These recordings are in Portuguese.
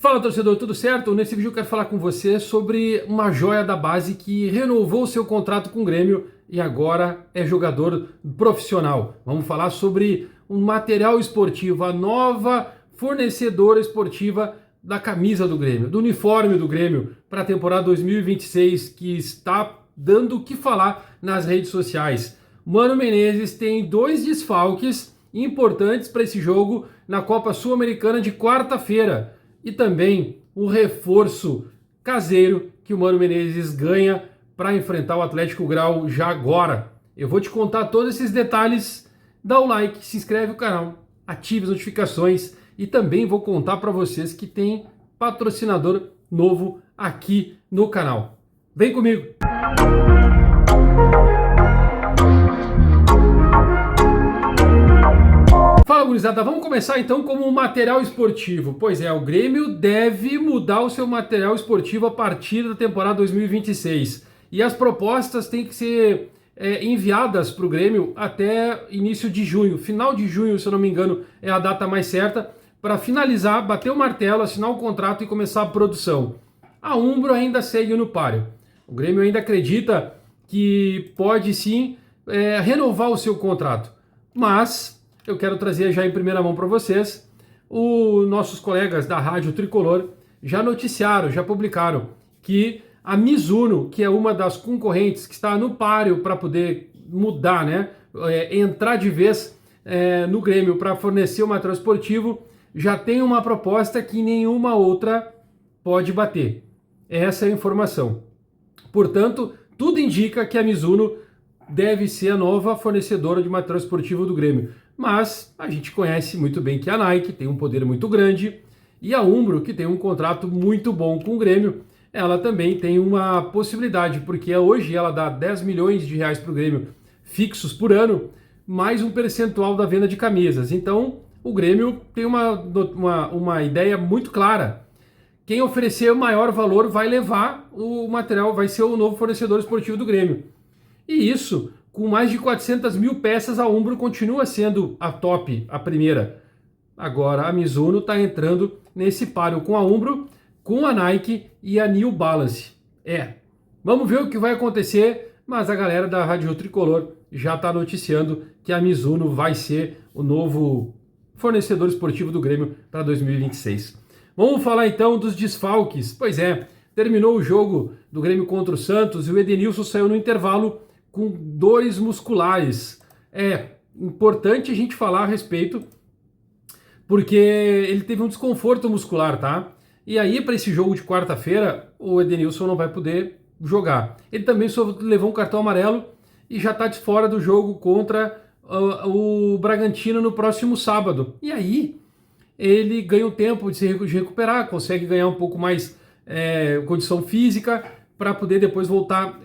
Fala, torcedor, tudo certo? Nesse vídeo eu quero falar com você sobre uma joia da base que renovou seu contrato com o Grêmio e agora é jogador profissional. Vamos falar sobre um material esportivo, a nova fornecedora esportiva da camisa do Grêmio, do uniforme do Grêmio para a temporada 2026, que está dando o que falar nas redes sociais. Mano Menezes tem dois desfalques importantes para esse jogo na Copa Sul-Americana de quarta-feira. E também um reforço caseiro que o Mano Menezes ganha para enfrentar o Atlético Grau já agora. Eu vou te contar todos esses detalhes. Dá o like, se inscreve no canal, ative as notificações e também vou contar para vocês que tem patrocinador novo aqui no canal. Vem comigo! Fala, gurizada, vamos começar então como um material esportivo. Pois é, o Grêmio deve mudar o seu material esportivo a partir da temporada 2026. E as propostas têm que ser enviadas para o Grêmio até início de junho. Final de junho, se eu não me engano, é a data mais certa para finalizar, bater o martelo, assinar o contrato e começar a produção. A Umbro ainda segue no páreo. O Grêmio ainda acredita que pode sim renovar o seu contrato. Mas eu quero trazer já em primeira mão para vocês, os nossos colegas da Rádio Tricolor já noticiaram, já publicaram que a Mizuno, que é uma das concorrentes que está no páreo para poder mudar, né, entrar de vez no Grêmio para fornecer o material esportivo, já tem uma proposta que nenhuma outra pode bater. Essa é a informação. Portanto, tudo indica que a Mizuno deve ser a nova fornecedora de material esportivo do Grêmio. Mas a gente conhece muito bem que a Nike tem um poder muito grande e a Umbro, que tem um contrato muito bom com o Grêmio, ela também tem uma possibilidade, porque hoje ela dá 10 milhões de reais para o Grêmio fixos por ano, mais um percentual da venda de camisas. Então o Grêmio tem uma ideia muito clara. Quem oferecer o maior valor vai levar o material, vai ser o novo fornecedor esportivo do Grêmio. E isso, com mais de 400 mil peças, a Umbro continua sendo a top, a primeira. Agora a Mizuno está entrando nesse páreo com a Umbro, com a Nike e a New Balance. Vamos ver o que vai acontecer, mas a galera da Rádio Tricolor já está noticiando que a Mizuno vai ser o novo fornecedor esportivo do Grêmio para 2026. Vamos falar então dos desfalques. Pois é, terminou o jogo do Grêmio contra o Santos e o Edenilson saiu no intervalo com dores musculares. É importante a gente falar a respeito, porque ele teve um desconforto muscular, tá? E aí, para esse jogo de quarta-feira, o Edenilson não vai poder jogar. Ele também só levou um cartão amarelo e já está de fora do jogo contra o Bragantino no próximo sábado. E aí, ele ganha um tempo de se recuperar, consegue ganhar um pouco mais condição física para poder depois voltar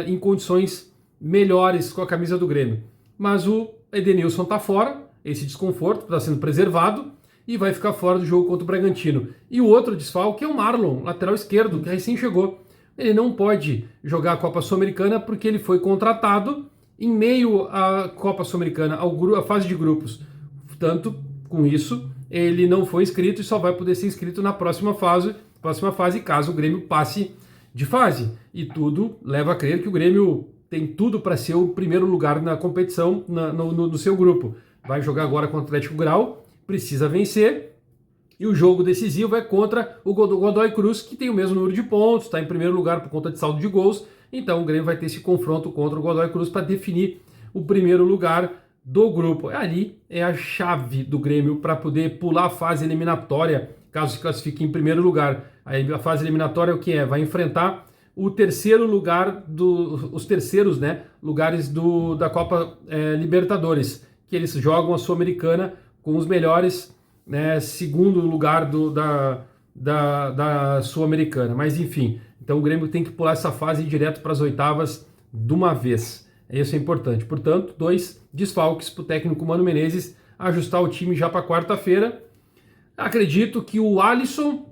em condições melhores com a camisa do Grêmio. Mas o Edenilson está fora, esse desconforto está sendo preservado e vai ficar fora do jogo contra o Bragantino. E o outro desfalque é o Marlon, lateral esquerdo, que recém chegou. Ele não pode jogar a Copa Sul-Americana porque ele foi contratado em meio à Copa Sul-Americana, à fase de grupos. Portanto, com isso, ele não foi inscrito e só vai poder ser inscrito na próxima fase, caso o Grêmio passe de fase. E tudo leva a crer que o Grêmio tem tudo para ser o primeiro lugar na competição, no seu grupo. Vai jogar agora contra o Atlético Grau, precisa vencer, e o jogo decisivo é contra o Godoy Cruz, que tem o mesmo número de pontos, está em primeiro lugar por conta de saldo de gols, então o Grêmio vai ter esse confronto contra o Godoy Cruz para definir o primeiro lugar do grupo. Ali é a chave do Grêmio para poder pular a fase eliminatória, caso se classifique em primeiro lugar. Aí a fase eliminatória é o que é? Vai enfrentar o terceiro lugar, os terceiros, né, lugares da Copa Libertadores, que eles jogam a Sul-Americana com os melhores, né, segundo lugar da Sul-Americana. Mas enfim, então o Grêmio tem que pular essa fase e ir direto para as oitavas de uma vez. Isso é importante. Portanto, 2 desfalques para o técnico Mano Menezes ajustar o time já para quarta-feira. Acredito que o Alisson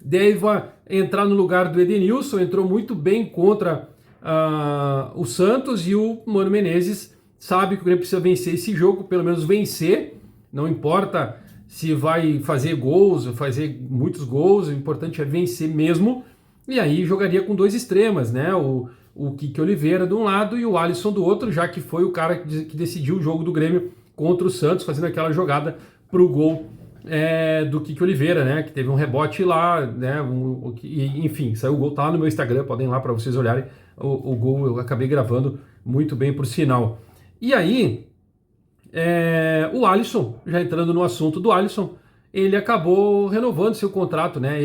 deva entrar no lugar do Edenilson, entrou muito bem contra o Santos, e o Mano Menezes sabe que o Grêmio precisa vencer esse jogo, pelo menos vencer, não importa se vai fazer gols, fazer muitos gols, o importante é vencer mesmo. E aí jogaria com 2 extremas, né? O Kiki Oliveira de um lado e o Alisson do outro, já que foi o cara que decidiu o jogo do Grêmio contra o Santos, fazendo aquela jogada pro gol do Kiki Oliveira, né? Que teve um rebote lá, né? Enfim, saiu o gol, tá lá no meu Instagram, podem ir lá para vocês olharem. O gol eu acabei gravando muito bem por sinal. E aí, o Alisson, já entrando no assunto do Alisson, ele acabou renovando seu contrato, né?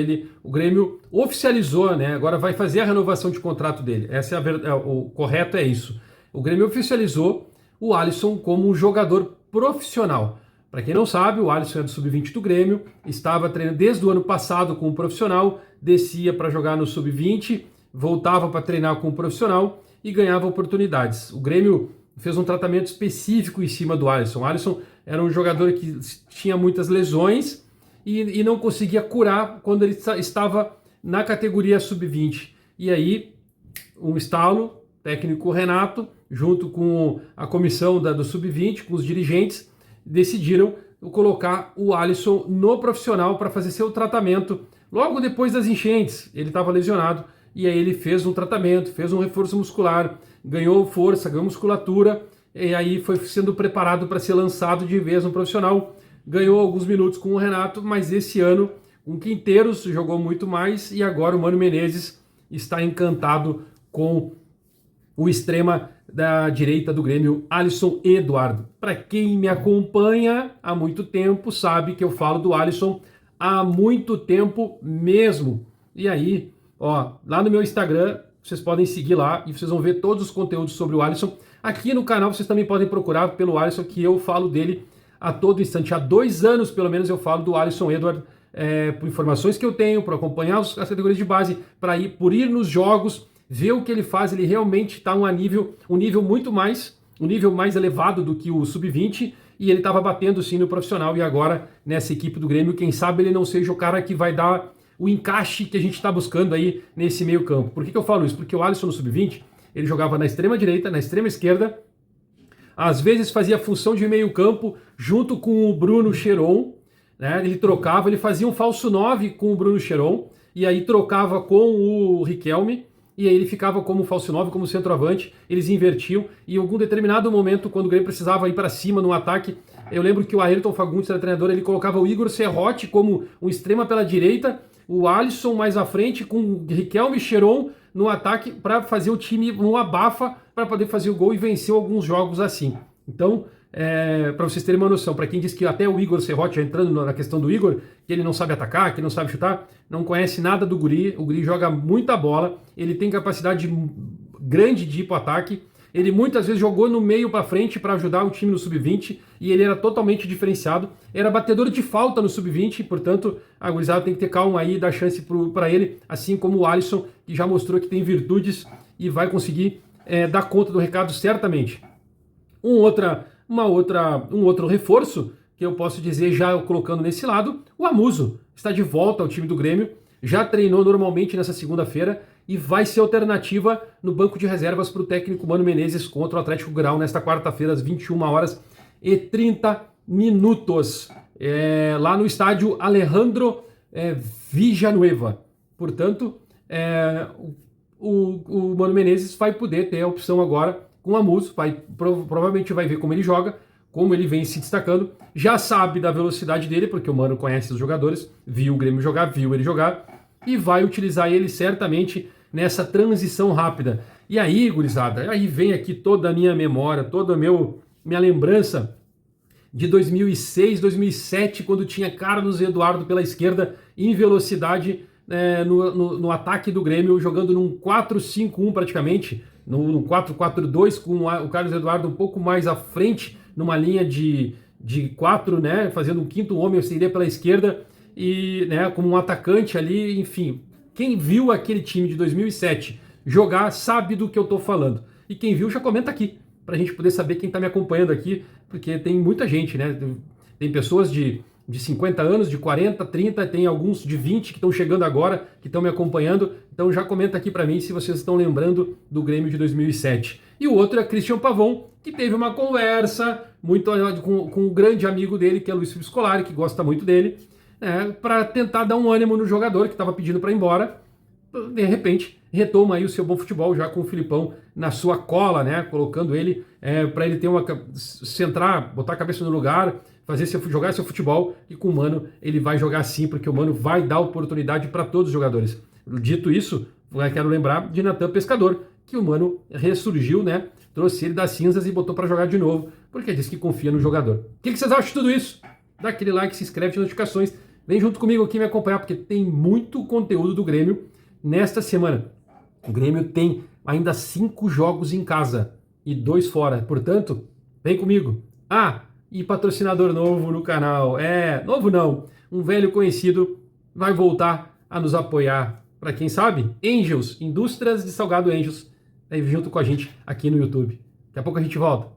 O Grêmio oficializou, né? Agora vai fazer a renovação de contrato dele. Essa o correto é isso. O Grêmio oficializou o Alisson como um jogador profissional. Para quem não sabe, o Alisson é do Sub-20 do Grêmio, estava treinando desde o ano passado com o profissional, descia para jogar no Sub-20, voltava para treinar com o profissional e ganhava oportunidades. O Grêmio fez um tratamento específico em cima do Alisson. O Alisson era um jogador que tinha muitas lesões e não conseguia curar quando ele estava na categoria Sub-20. E aí, um estalo, técnico Renato, junto com a comissão do Sub-20, com os dirigentes, decidiram colocar o Alisson no profissional para fazer seu tratamento. Logo depois das enchentes, ele estava lesionado e aí ele fez um tratamento, fez um reforço muscular, ganhou força, ganhou musculatura e aí foi sendo preparado para ser lançado de vez no profissional. Ganhou alguns minutos com o Renato, mas esse ano com Quinteiros jogou muito mais e agora o Mano Menezes está encantado com o extrema da direita do Grêmio, Alisson Eduardo. Para quem me acompanha há muito tempo, sabe que eu falo do Alisson há muito tempo mesmo. E aí, lá no meu Instagram, vocês podem seguir lá e vocês vão ver todos os conteúdos sobre o Alisson. Aqui no canal vocês também podem procurar pelo Alisson, que eu falo dele a todo instante. Há 2 anos, pelo menos, eu falo do Alisson Eduardo, por informações que eu tenho, para acompanhar as categorias de base, por ir nos jogos, ver o que ele faz. Ele realmente está um nível mais elevado do que o Sub-20, e ele estava batendo sim no profissional, e agora nessa equipe do Grêmio, quem sabe ele não seja o cara que vai dar o encaixe que a gente está buscando aí nesse meio campo. Por que eu falo isso? Porque o Alisson no Sub-20, ele jogava na extrema direita, na extrema esquerda, às vezes fazia função de meio campo junto com o Bruno Cheron, né? Ele trocava, ele fazia um falso 9 com o Bruno Cheron, e aí trocava com o Riquelme, e aí ele ficava como falso 9, como centroavante, eles invertiam, e em algum determinado momento, quando o Grêmio precisava ir para cima no ataque, eu lembro que o Ayrton Fagundes era treinador, ele colocava o Igor Serrote como um extrema pela direita, o Alisson mais à frente, com o Riquelme e Cheron no ataque, para fazer o time no abafa, para poder fazer o gol, e venceu alguns jogos assim. Então, para vocês terem uma noção, para quem diz que até o Igor Serrote, já entrando na questão do Igor, que ele não sabe atacar, que não sabe chutar, não conhece nada do Guri. O Guri joga muita bola, ele tem capacidade grande de ir para o ataque, ele muitas vezes jogou no meio para frente para ajudar o time no Sub-20, e ele era totalmente diferenciado, era batedor de falta no Sub-20, portanto a gurizada tem que ter calma aí e dar chance para ele, assim como o Alisson, que já mostrou que tem virtudes e vai conseguir dar conta do recado certamente. Um outro reforço que eu posso dizer, já colocando nesse lado, o Amuso está de volta ao time do Grêmio, já treinou normalmente nessa segunda-feira e vai ser alternativa no banco de reservas para o técnico Mano Menezes contra o Atlético Grau nesta quarta-feira às 21h30, lá no estádio Alejandro Villanueva. Portanto, o Mano Menezes vai poder ter a opção agora com o Amuso, provavelmente vai ver como ele joga, como ele vem se destacando, já sabe da velocidade dele, porque o Mano conhece os jogadores, viu o Grêmio jogar, viu ele jogar, e vai utilizar ele certamente nessa transição rápida. E aí, gurizada, aí vem aqui toda a minha memória, toda a minha lembrança de 2006, 2007, quando tinha Carlos Eduardo pela esquerda em velocidade no ataque do Grêmio, jogando num 4-5-1 praticamente, num 4-4-2, com o Carlos Eduardo um pouco mais à frente, numa linha de 4, né, fazendo um quinto homem, seria pela esquerda, e como um atacante ali, enfim. Quem viu aquele time de 2007 jogar sabe do que eu estou falando. E quem viu já comenta aqui, para a gente poder saber quem está me acompanhando aqui, porque tem muita gente, né? Tem pessoas de 50 anos, de 40, 30, tem alguns de 20 que estão chegando agora, que estão me acompanhando. Então já comenta aqui para mim se vocês estão lembrando do Grêmio de 2007. E o outro é Christian Pavon, que teve uma conversa muito com um grande amigo dele, que é Luiz Felipe Scolari, que gosta muito dele, para tentar dar um ânimo no jogador que estava pedindo para ir embora. De repente, retoma aí o seu bom futebol, já com o Filipão na sua cola, né? Colocando ele para ele ter centrar, botar a cabeça no lugar, jogar seu futebol, e com o Mano ele vai jogar sim, porque o Mano vai dar oportunidade para todos os jogadores. Dito isso, quero lembrar de Natan Pescador, que o Mano ressurgiu, né? Trouxe ele das cinzas e botou para jogar de novo, porque disse que confia no jogador. O que vocês acham de tudo isso? Dá aquele like, se inscreve, ativa as notificações. Vem junto comigo aqui me acompanhar, porque tem muito conteúdo do Grêmio nesta semana. O Grêmio tem ainda 5 jogos em casa e 2 fora. Portanto, vem comigo. E patrocinador novo no canal. Novo não. Um velho conhecido vai voltar a nos apoiar. Para quem sabe, Angels, Indústrias de Salgado Angels, junto com a gente aqui no YouTube. Daqui a pouco a gente volta.